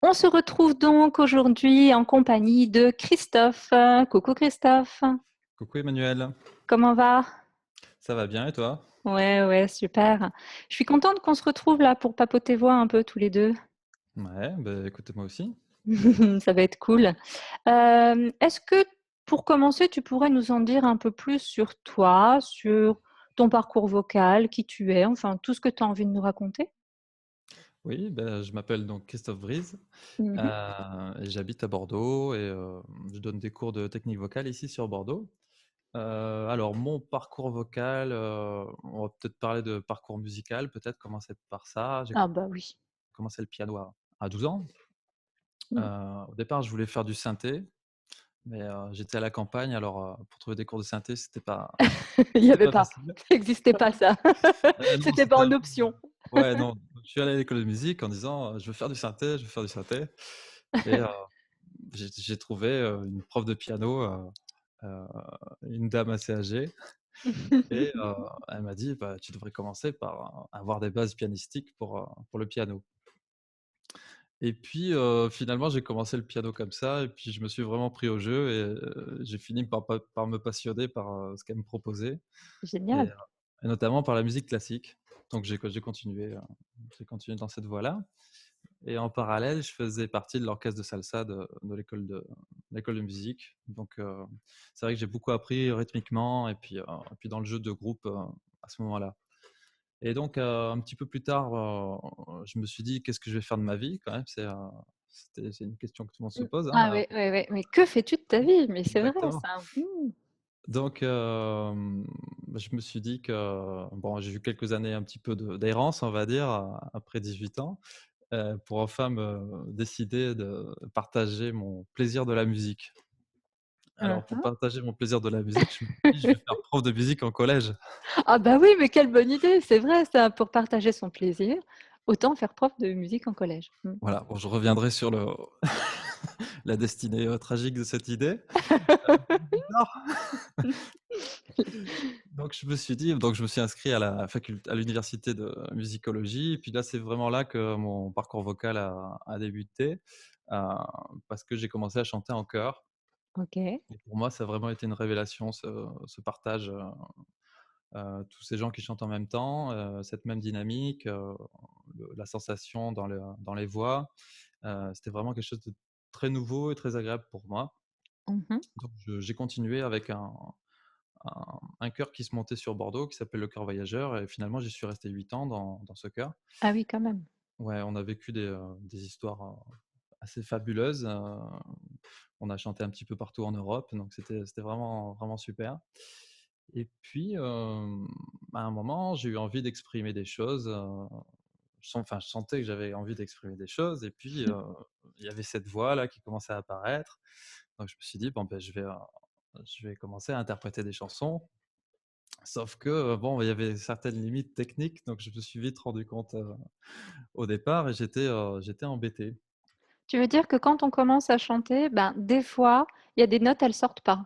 On se retrouve donc aujourd'hui en compagnie de Christophe. Coucou Christophe, Coucou Emmanuel, comment va? ça va bien et toi? Ouais, super. Je suis contente qu'on se retrouve là pour papoter voix un peu tous les deux. Ouais, bah, écoute moi aussi. Ça va être cool. Est-ce que pour commencer, tu pourrais nous en dire un peu plus sur toi, sur ton parcours vocal, qui tu es, enfin tout ce que tu as envie de nous raconter? Oui, bah, je m'appelle donc Christophe Vries, Mhm. et j'habite à Bordeaux et je donne des cours de technique vocale ici sur Bordeaux. Alors mon parcours vocal, on va peut-être parler de parcours musical, peut-être commencer par ça. J'ai Ah bah oui. commencé le piano à 12 ans. Mm. Au départ, je voulais faire du synthé, mais j'étais à la campagne, alors pour trouver des cours de synthé, Il n'y c'était avait pas pas, facile. ça n'existait pas ça. Non, C'était pas c'était un en peu option. ouais, non, je suis allé à l'école de musique en disant: «Je veux faire du synthé, je veux faire du synthé» et j'ai trouvé, une prof de piano, heu, une dame assez âgée et elle m'a dit: «Bah, tu devrais commencer par avoir des bases pianistiques pour le piano» et puis, finalement, j'ai commencé le piano comme ça et puis je me suis vraiment pris au jeu et j'ai fini par me passionner par, ce qu'elle me proposait et Génial. et notamment par la musique classique. Donc j'ai continué dans cette voie-là. Et en parallèle, je faisais partie de l'orchestre de salsa de l'école de musique. Donc, c'est vrai que j'ai beaucoup appris rythmiquement et puis dans le jeu de groupe, à ce moment-là. Et donc, un petit peu plus tard, je me suis dit: «Qu'est-ce que je vais faire de ma vie?» quand même, c'est une question que tout le monde se Mmh. pose, hein, Ah ouais, mais que fais-tu de ta vie? Mais c'est vrai exactement. ça. Mmh. Donc, je me suis dit que bon, j'ai eu quelques années un petit peu de d'errance, on va dire, après 18 ans. Pour enfin me décider de partager mon plaisir de la musique. Mmh Alors pour mh. partager mon plaisir de la musique, je me suis dit: «Je vais faire prof de musique en collège». Ah bah oui, mais quelle bonne idée, c'est vrai ça, pour partager son plaisir, autant faire prof de musique en collège. Mmh. Voilà, bon je reviendrai sur le la destinée, tragique de cette idée, plus tard. Donc je me suis inscrit à l'université de musicologie et puis là, c'est vraiment là que mon parcours vocal a débuté, heu, parce que j'ai commencé à chanter en chœur OK. et pour moi, ça a vraiment été une révélation ce partage, tous ces gens qui chantent en même temps, cette même dynamique, la sensation dans les voix, c'était vraiment quelque chose de très nouveau et très agréable pour moi. Mmh mh. Donc j'ai continué avec un chœur qui se montait sur Bordeaux qui s'appelle le Chœur Voyageur et finalement j'y suis resté 8 ans dans ce chœur. Ah oui, quand même. Ouais, on a vécu des histoires, assez fabuleuses, on a chanté un petit peu partout en Europe, donc c'était vraiment super. Et puis, à un moment, j'ai eu envie d'exprimer des choses, je sentais que j'avais envie d'exprimer des choses et puis, il y avait cette voix-là qui commençait à apparaître. Donc je me suis dit: «Bon, ben, je vais commencer à interpréter des chansons». Sauf que, bon, il y avait certaines limites techniques, donc je me suis vite rendu compte, au départ et j'étais embêté. Tu veux dire que quand on commence à chanter, ben, des fois, il y a des notes, elles sortent pas?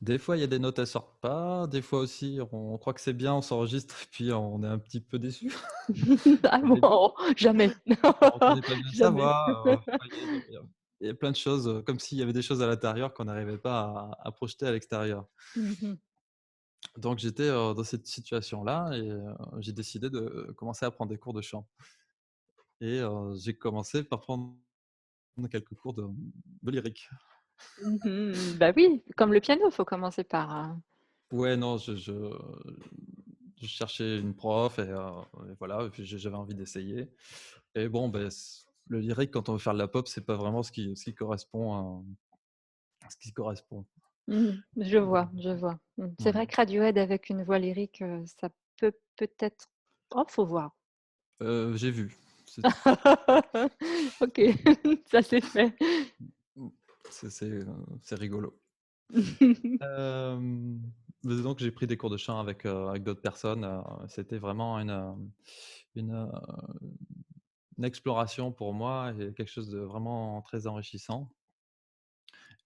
Des fois, il y a des notes, elles sortent pas, des fois aussi, on croit que c'est bien, on s'enregistre et puis on est un petit peu déçu Ah au début. bon? Jamais. On reconnaît pas bien sa Jamais. voix, enfin, il y a plein de choses, comme s'il y avait des choses à l'intérieur qu'on n'arrivait pas à projeter à l'extérieur. Mmh mh. Donc j'étais, dans cette situation-là et j'ai décidé de commencer à prendre des cours de chant et j'ai commencé par prendre quelques cours de lyrique. Mmh mh. Bah oui, comme le piano, faut commencer par, Ouais, non, je cherchais une prof et voilà et puis j'avais envie d'essayer et bon, beh, le lyrique quand on veut faire de la pop, c'est pas vraiment ce qui correspond à ce qui correspond. mmh, je vois, je vois. Mmh. C'est Ouais. vrai que Radiohead avec une voix lyrique, ça peut peut-être oh, faut voir. J'ai vu. C'est OK, ça c'est fait. mmh, c'est rigolo. Hem, donc j'ai pris des cours de chant avec d'autres personnes, c'était vraiment une, une exploration pour moi et quelque chose de vraiment très enrichissant.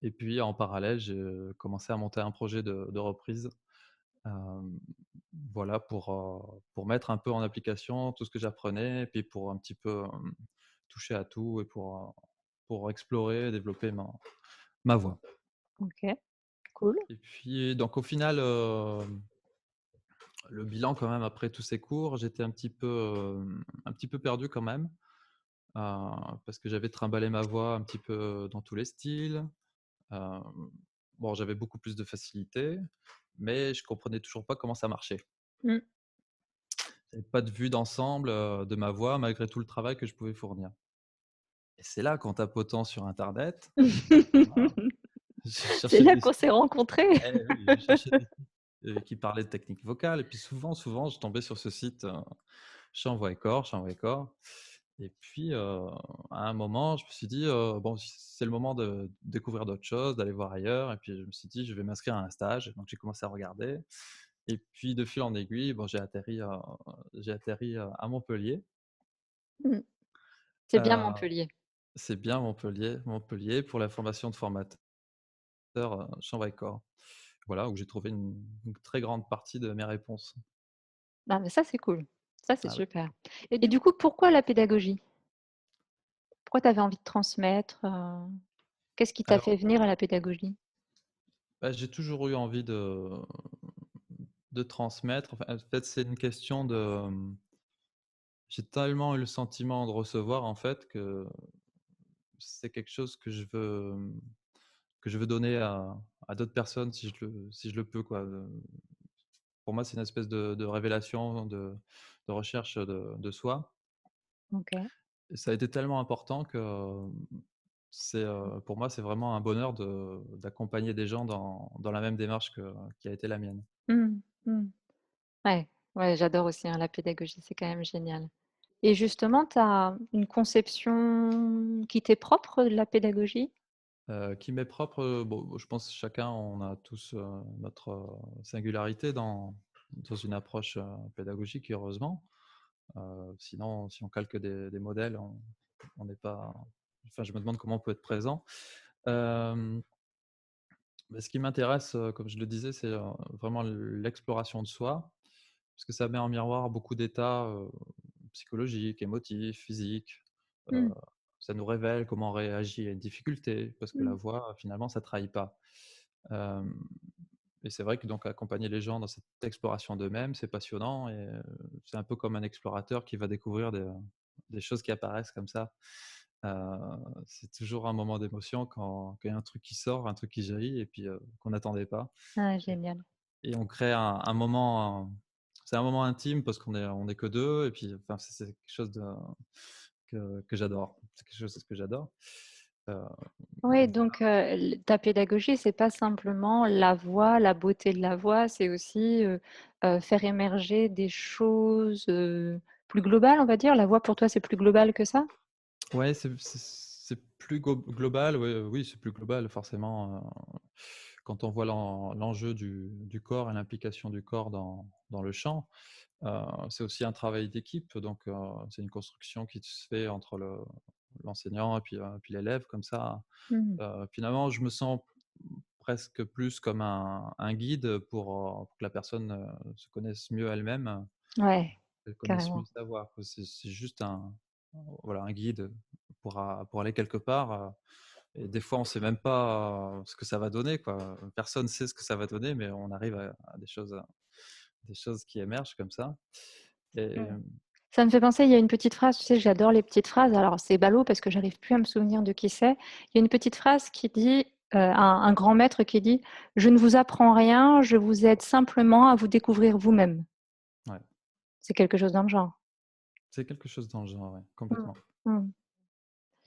Et puis en parallèle, j'ai commencé à monter un projet de reprise, hem, voilà pour mettre un peu en application tout ce que j'apprenais et puis pour un petit peu, toucher à tout et pour explorer et développer ma voix. OK, cool. Et puis donc au final, le bilan quand même après tous ces cours, j'étais un petit peu perdu quand même, heu, parce que j'avais trimballé ma voix un petit peu dans tous les styles. Hem, bon, j'avais beaucoup plus de facilité, mais je comprenais toujours pas comment ça marchait. Mmh. J'avais pas de vue d'ensemble, de ma voix malgré tout le travail que je pouvais fournir. Et c'est là qu'en tapotant sur internet, voilà, j'ai C'est cherché là des qu'on sites, s'est rencontrés. eh oui, j'ai cherché des sites, qui parlaient de techniques vocales et puis souvent je tombais sur ce site, Chant Voix et Corps, Chant Voix et Corps. Et puis, à un moment, je me suis dit, «Bon, c'est le moment de découvrir d'autres choses, d'aller voir ailleurs» et puis je me suis dit: «Je vais m'inscrire à un stage». Donc j'ai commencé à regarder et puis de fil en aiguille, bon, j'ai atterri à Montpellier. Mmh. C'est bien Heu, Montpellier. c'est bien Montpellier pour la formation de formateur, chant voix et corps. Voilà, où j'ai trouvé une très grande partie de mes réponses. Ah mais ça, c'est cool. Ça, c'est Ah oui. super et du coup, pourquoi la pédagogie? Pourquoi tu avais envie de transmettre, qu'est-ce qui t'a Alors, fait venir à la pédagogie? bah, j'ai toujours eu envie de transmettre. Enfin, en fait, c'est une question j'ai tellement eu le sentiment de recevoir, en fait, que c'est quelque chose que je veux donner à d'autres personnes si je le peux, quoi. Pour moi, c'est une espèce de révélation, de recherche de soi. OK. Et ça a été tellement important que, pour moi, c'est vraiment un bonheur d'accompagner des gens dans la même démarche qui a été la mienne. Mmh. Mmh. Ouais, ouais, j'adore aussi, hein, la pédagogie, c'est quand même génial et justement, tu as une conception qui t'est propre de la pédagogie? Qui m'est propre, bon, je pense que chacun, on a tous, notre, singularité dans une approche, pédagogique, heureusement. Sinon, si on calque des modèles, on n'est pas, enfin, je me demande comment on peut être présent. Hem, mais ce qui m'intéresse, comme je le disais, c'est, vraiment l'exploration de soi, parce que ça met en miroir beaucoup d'états, psychologiques, émotifs, physiques. Heu, Mmh. Ça nous révèle comment on réagit à une difficulté, parce que la Mmh. voix, finalement, ça trahit pas. Hem Et c'est vrai que donc accompagner les gens dans cette exploration d'eux-mêmes, c'est passionnant et c'est un peu comme un explorateur qui va découvrir des choses qui apparaissent comme ça. Heu, c'est toujours un moment d'émotion quand il y a un truc qui sort, un truc qui jaillit et puis, qu'on n'attendait pas Ah et génial. on crée un moment, c'est un moment intime parce qu'on est que 2 et puis, enfin, c'est quelque chose que j'adore. C'est quelque chose que j'adore. Heu, Oui, donc donc l ta pédagogie, c'est pas simplement la voix, la beauté de la voix, c'est aussi, faire émerger des choses, plus globales, on va dire? La voix pour toi, c'est plus global que ça? ouais, c'est plus global, ouais, oui, c'est plus global forcément, quand on voit l'enjeu du corps et l'implication du corps dans le chant. C'est aussi un travail d'équipe, donc c'est une construction qui se fait entre l'enseignant et puis l'élève comme ça. Mmh. Finalement, je me sens presque plus comme un guide pour que la personne, se connaisse mieux elle-même, Ouais, qu'elle connaisse mieux carrément. sa voix, quoi. C'est juste voilà, un guide pour aller quelque part, et des fois, on sait même pas, ce que ça va donner, quoi. Personne sait ce que ça va donner, mais on arrive à des choses qui émergent comme ça et Mmh. Ça me fait penser, il y a une petite phrase, tu sais, j'adore les petites phrases, alors c'est ballot parce que j'arrive plus à me souvenir de qui c'est. Il y a une petite phrase qui dit, un grand maître qui dit: «Je ne vous apprends rien, je vous aide simplement à vous découvrir vous-même». ouais, C'est quelque chose dans le genre. c'est quelque chose dans le genre, ouais, Mmh. complètement. Mmh.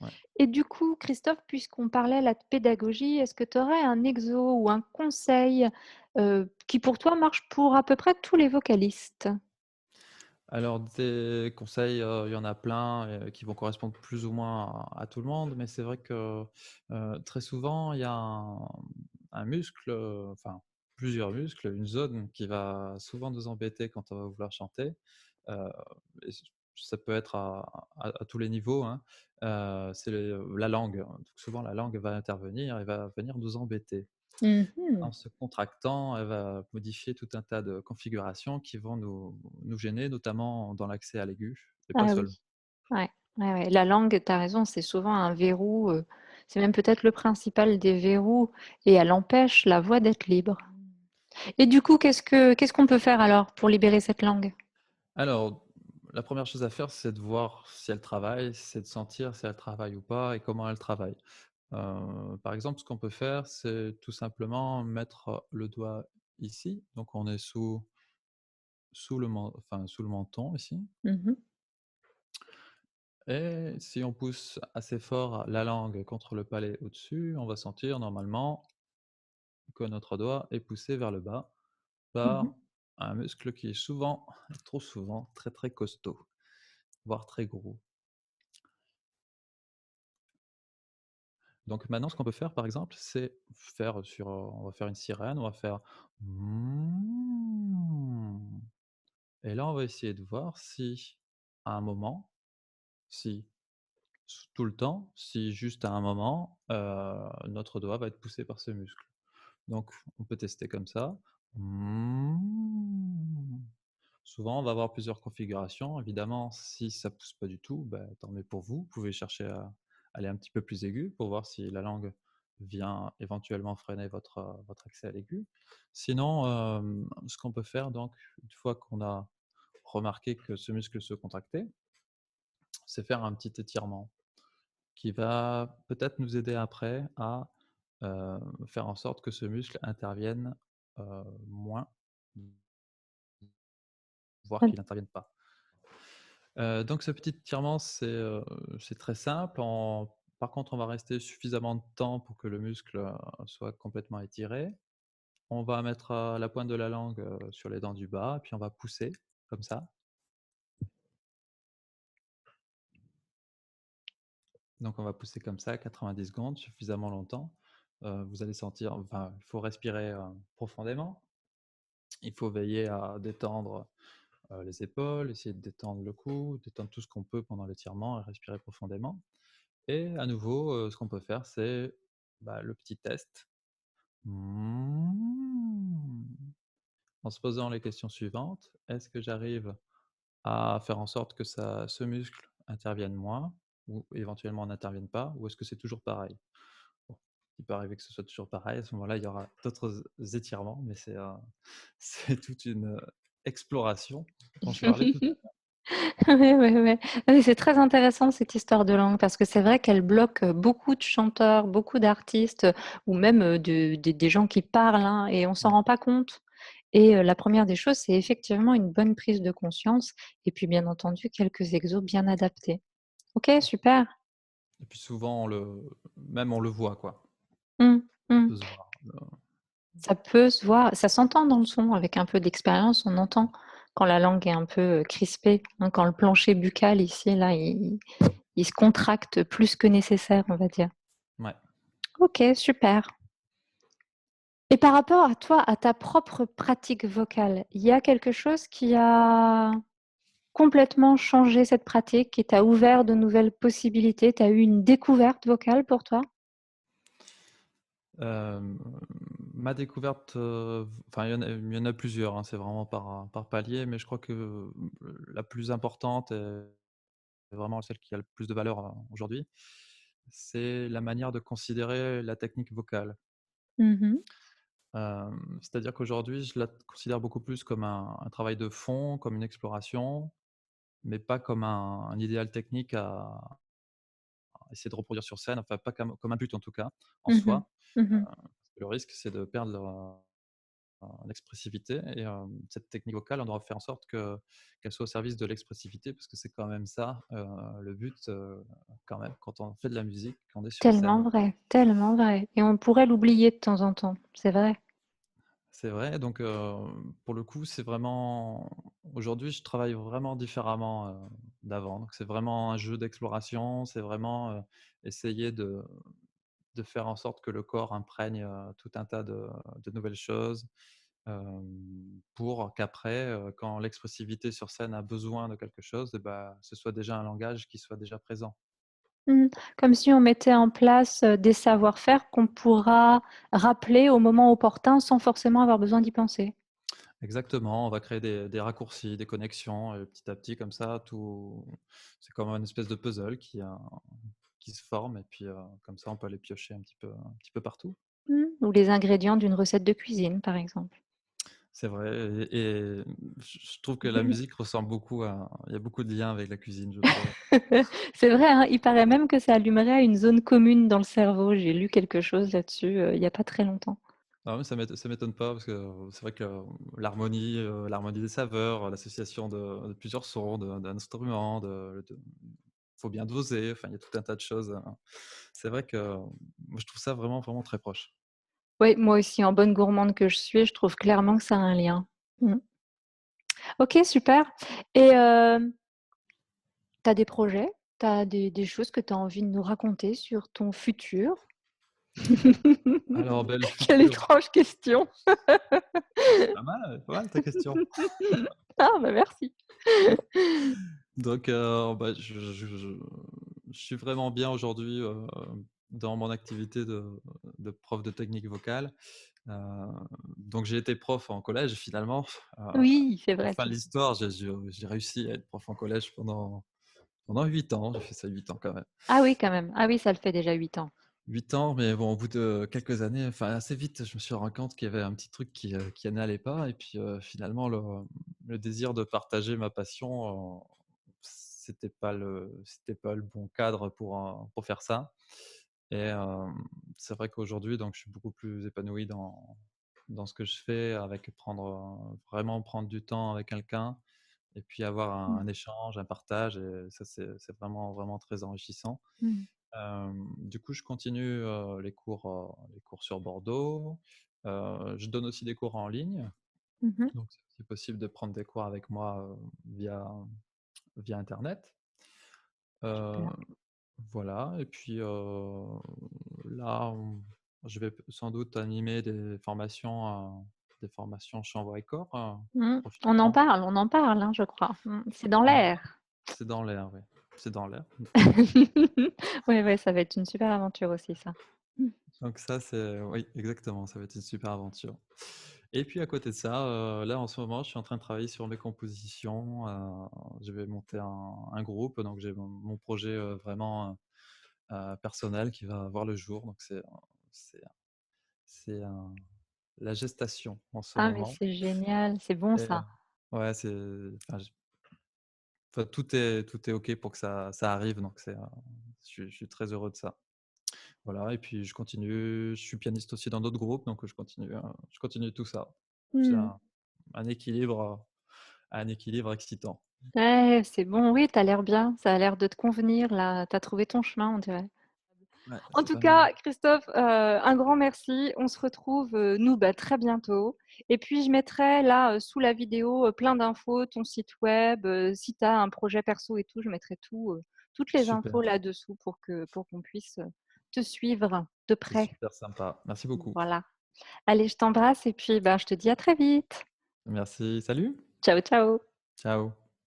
Ouais. Et du coup, Christophe, puisqu'on parlait là de pédagogie, est-ce que tu aurais un exo ou un conseil, qui pour toi marche pour à peu près tous les vocalistes? Alors des conseils, il y en a plein, qui vont correspondre plus ou moins à tout le monde, mais c'est vrai que, très souvent, il y a un muscle, enfin plusieurs muscles, une zone qui va souvent nous embêter quand on va vouloir chanter, heu et ça peut être à tous les niveaux, hein. C'est la langue. Donc souvent la langue va intervenir et va venir nous embêter. Mmh mh. En se contractant, elle va modifier tout un tas de configurations qui vont nous gêner, notamment dans l'accès à l'aigu et pas Ah seulement. oui, ouais. Ouais, ouais. La langue, tu as raison, c'est souvent un verrou, c'est même peut-être le principal des verrous et elle empêche la voix d'être libre. Et du coup, qu'est-ce qu'on peut faire alors pour libérer cette langue? Alors, la première chose à faire, c'est de voir si elle travaille, c'est de sentir si elle travaille ou pas et comment elle travaille. Par exemple, ce qu'on peut faire, c'est tout simplement mettre le doigt ici, donc on est sous le menton ici, Mmh. et si on pousse assez fort la langue contre le palais au-dessus, on va sentir normalement que notre doigt est poussé vers le bas Mmh. par un muscle qui est souvent, trop souvent, très, très costaud, voire très gros. Donc maintenant, ce qu'on peut faire, par exemple, c'est faire on va faire une sirène, on va faire «Mmh». Et là, on va essayer de voir si, à un moment, si tout le temps, si juste à un moment, notre doigt va être poussé par ce muscle. Donc on peut tester comme ça. Mmh. Souvent, on va avoir plusieurs configurations. Évidemment, si ça pousse pas du tout, bah, tant mieux pour vous. Vous pouvez chercher à aller un petit peu plus aigu pour voir si la langue vient éventuellement freiner votre accès à l'aigu. Sinon, ce qu'on peut faire donc, une fois qu'on a remarqué que ce muscle se contractait, c'est faire un petit étirement qui va peut-être nous aider après à, faire en sorte que ce muscle intervienne, moins, voire qu'il n'intervienne pas. Donc ce petit étirement, c'est très simple. Par contre, on va rester suffisamment de temps pour que le muscle, soit complètement étiré. On va mettre, la pointe de la langue, sur les dents du bas, puis on va pousser comme ça. Donc on va pousser comme ça 90 secondes, suffisamment longtemps. Vous allez sentir, enfin, il faut respirer, profondément. Il faut veiller à détendre, les épaules, essayer de détendre le cou, détendre tout ce qu'on peut pendant l'étirement et respirer profondément. Et à nouveau, ce qu'on peut faire, c'est, bah, le petit test. Mmh. En se posant les questions suivantes: «Est-ce que j'arrive à faire en sorte que ce muscle intervienne moins ou éventuellement n'intervienne pas, ou est-ce que c'est toujours pareil?» Bon, il peut arriver que ce soit toujours pareil, à ce moment-là, il y aura d'autres étirements, mais c'est toute une, exploration dont je parlais tout à l'heure. Ouais, ouais, ouais. Ouais, c'est très intéressant cette histoire de langue parce que c'est vrai qu'elle bloque beaucoup de chanteurs, beaucoup d'artistes ou même des gens qui parlent hein, et on s'en Ouais, rend pas compte. Et la première des choses, c'est effectivement une bonne prise de conscience et puis bien entendu quelques exos bien adaptés. Ok, super. et puis souvent on le voit quoi. Mm, Ça mm. peut se voir, Ça peut se voir, ça s'entend dans le son. Avec un peu d'expérience, on entend quand la langue est un peu crispée, hein, quand le plancher buccal ici, là, il se contracte plus que nécessaire, on va dire. ouais. Ok, super. Et par rapport à toi, à ta propre pratique vocale, il y a quelque chose qui a complètement changé cette pratique, qui t'a ouvert de nouvelles possibilités, tu as eu une découverte vocale pour toi? Hem, Ma découverte, enfin il y en a plusieurs, hein, c'est vraiment par palier, mais je crois que, la plus importante et vraiment celle qui a le plus de valeur, aujourd'hui, c'est la manière de considérer la technique vocale. Mmh. C'est-à-dire qu'aujourd'hui, je la considère beaucoup plus comme un travail de fond, comme une exploration, mais pas comme un idéal technique à essayer de reproduire sur scène, enfin pas comme un but en tout cas, en Mmh. soi. Mmh. Le risque, c'est de perdre, l'expressivité et cette technique vocale, on doit faire en sorte qu'elle soit au service de l'expressivité parce que c'est quand même ça, le but, quand même quand on fait de la musique, quand on est sur scène. Tellement vrai et on pourrait l'oublier de temps en temps, c'est vrai. C'est vrai, donc pour le coup, c'est vraiment aujourd'hui, je travaille vraiment différemment, d'avant. Donc c'est vraiment un jeu d'exploration, c'est vraiment, essayer de faire en sorte que le corps imprègne, tout un tas de nouvelles choses, pour qu'après, quand l'expressivité sur scène a besoin de quelque chose et bah, ce soit déjà un langage qui soit déjà présent. Mmh. Comme si on mettait en place, des savoir-faire qu'on pourra rappeler au moment opportun sans forcément avoir besoin d'y penser. exactement, on va créer des raccourcis, des connexions et petit à petit comme ça tout c'est comme une espèce de puzzle qui se forme et puis, comme ça on peut aller piocher un petit peu partout. Mmh. Ou les ingrédients d'une recette de cuisine, par exemple. C'est vrai et je trouve que la musique ressemble beaucoup à il y a beaucoup de liens avec la cuisine, je trouve. C'est vrai, hein, il paraît même que ça allumerait une zone commune dans le cerveau. J'ai lu quelque chose là-dessus, il y a pas très longtemps. Ah oui, ça m'étonne pas parce que, c'est vrai que l'harmonie des saveurs, l'association de plusieurs sons, d'instruments, de faut bien doser, enfin, il y a tout un tas de choses, c'est vrai que moi, je trouve ça vraiment, vraiment très proche. Oui, moi aussi, en bonne gourmande que je suis, je trouve clairement que ça a un lien. Mmh. OK, super et tu as des projets? Tu as des choses que tu as envie de nous raconter sur ton futur? Alors, le Quelle futur, étrange question! c'est pas mal ta question. Ah bah, merci. Donc, je suis vraiment bien aujourd'hui, dans mon activité de prof de technique vocale. Heu, donc j'ai été prof en collège finalement. Heu, Oui, c'est la vrai fin ça. de l'histoire, j'ai réussi à être prof en collège pendant 8 ans. J'ai fait ça 8 ans quand même. Ah oui, quand même. Ah oui, ça le fait déjà 8 ans. 8 ans, mais bon, au bout de quelques années, enfin assez vite, je me suis rendu compte qu'il y avait un petit truc qui n'allait pas et puis, finalement le désir de partager ma passion, c'était pas le bon cadre pour faire ça et c'est vrai qu'aujourd'hui, donc je suis beaucoup plus épanoui dans ce que je fais avec vraiment prendre du temps avec quelqu'un et puis avoir un Mmh. un échange, un partage et ça c'est vraiment, vraiment très enrichissant. Mmh. Du coup, je continue, les cours sur Bordeaux. Je donne aussi des cours en ligne, Mmh mh. donc c'est aussi possible de prendre des cours avec moi, via internet. Heu, Super. voilà et puis, là, je vais sans doute animer des formations chant voix et corps, Mmh. prochainement. On en parle, hein, je crois. Mmh. C'est dans Ouais, l'air. c'est dans l'air, oui. C'est dans l'air. Ouais, ouais, ça va être une super aventure aussi ça. Mmh. Donc ça, c'est oui, exactement, ça va être une super aventure. Et puis à côté de ça, là, en ce moment, je suis en train de travailler sur mes compositions, je vais monter un groupe, donc j'ai mon projet, vraiment, personnel qui va voir le jour, donc c'est c'est un la gestation en ce Ah mais moment c'est génial, c'est bon et ça. ouais, enfin, tout est OK pour que ça arrive, donc je suis très heureux de ça. Voilà et puis je suis pianiste aussi dans d'autres groupes, donc je continue tout ça. C'est Mmh. un équilibre excitant. Ouais, c'est bon, oui, tu as l'air bien, ça a l'air de te convenir là, tu as trouvé ton chemin, on dirait. Ouais, En c'est tout pas mal. cas, Christophe, un grand merci. On se retrouve, nous, bah, très bientôt et puis je mettrai là, sous la vidéo, plein d'infos, ton site web, si tu as un projet perso et tout, je mettrai toutes les infos Super, là-dessous pour qu'on puisse, te suivre de c'est près. super sympa. Merci beaucoup. Voilà. Allez, je t'embrasse et puis, ben, je te dis à très vite. Merci, salut. Ciao, ciao. Ciao.